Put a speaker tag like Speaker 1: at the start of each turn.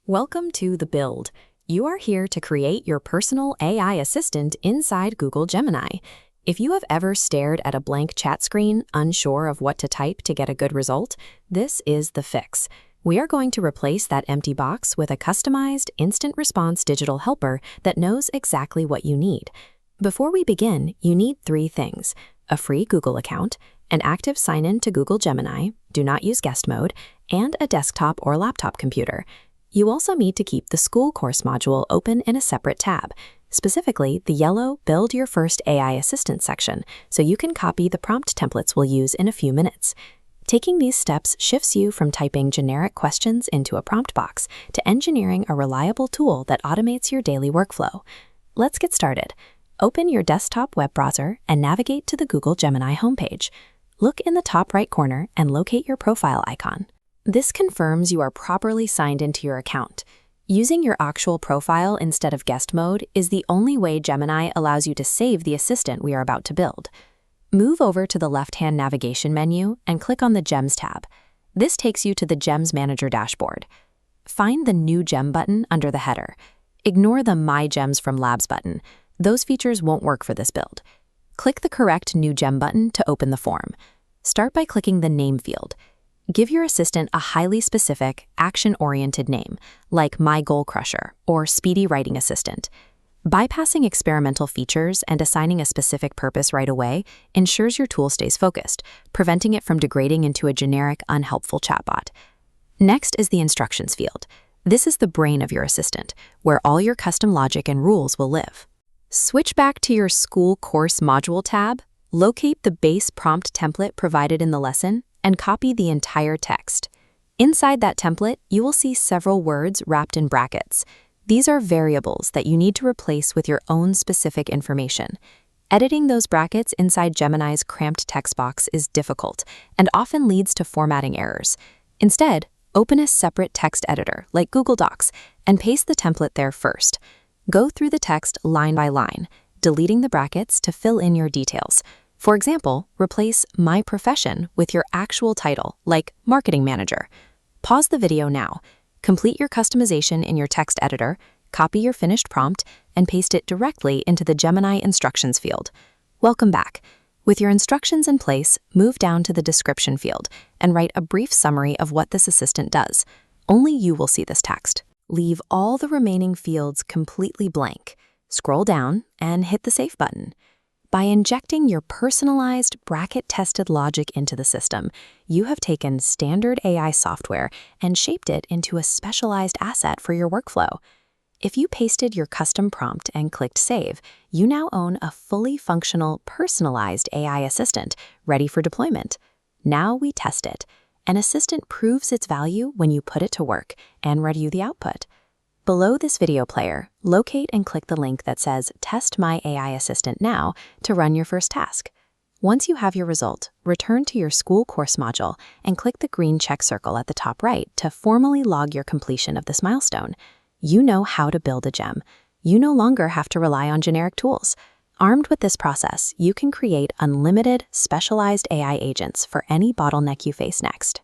Speaker 1: Welcome to The Build. You are here to create your personal AI assistant inside Google Gemini. If you have ever stared at a blank chat screen, unsure of what to type to get a good result, this is the fix. We are going to replace that empty box with a customized, instant response digital helper that knows exactly what you need. Before we begin, you need three things: a free Google account, an active sign-in to Google Gemini, do not use guest mode, and a desktop or laptop computer. You also need to keep the school course module open in a separate tab, specifically the yellow Build Your First AI Assistant section, so you can copy the prompt templates we'll use in a few minutes. Taking these steps shifts you from typing generic questions into a prompt box to engineering a reliable tool that automates your daily workflow. Let's get started. Open your desktop web browser and navigate to the Google Gemini homepage. Look in the top right corner and locate your profile icon. This confirms you are properly signed into your account. Using your actual profile instead of guest mode is the only way Gemini allows you to save the assistant we are about to build. Move over to the left-hand navigation menu and click on the Gems tab. This takes you to the Gems Manager dashboard. Find the New Gem button under the header. Ignore the My Gems from Labs button. Those features won't work for this build. Click the correct New Gem button to open the form. Start by clicking the Name field. Give your assistant a highly specific, action-oriented name, like My Goal Crusher or Speedy Writing Assistant. Bypassing experimental features and assigning a specific purpose right away ensures your tool stays focused, preventing it from degrading into a generic, unhelpful chatbot. Next is the Instructions field. This is the brain of your assistant, where all your custom logic and rules will live. Switch back to your School Course Module tab, locate the base prompt template provided in the lesson, and copy the entire text. Inside that template, you will see several words wrapped in brackets. These are variables that you need to replace with your own specific information. Editing those brackets inside Gemini's cramped text box is difficult and often leads to formatting errors. Instead, open a separate text editor like Google Docs and paste the template there first. Go through the text line by line, deleting the brackets to fill in your details. For example, replace My Profession with your actual title, like Marketing Manager. Pause the video now. Complete your customization in your text editor, copy your finished prompt, and paste it directly into the Gemini Instructions field. Welcome back. With your instructions in place, move down to the Description field and write a brief summary of what this assistant does. Only you will see this text. Leave all the remaining fields completely blank. Scroll down and hit the Save button. By injecting your personalized, bracket-tested logic into the system, you have taken standard AI software and shaped it into a specialized asset for your workflow. If you pasted your custom prompt and clicked Save, you now own a fully functional, personalized AI assistant ready for deployment. Now we test it. An assistant proves its value when you put it to work and review the output. Below this video player, locate and click the link that says Test My AI Assistant Now to run your first task. Once you have your result, return to your school course module and click the green check circle at the top right to formally log your completion of this milestone. You know how to build a gem. You no longer have to rely on generic tools. Armed with this process, you can create unlimited, specialized AI agents for any bottleneck you face next.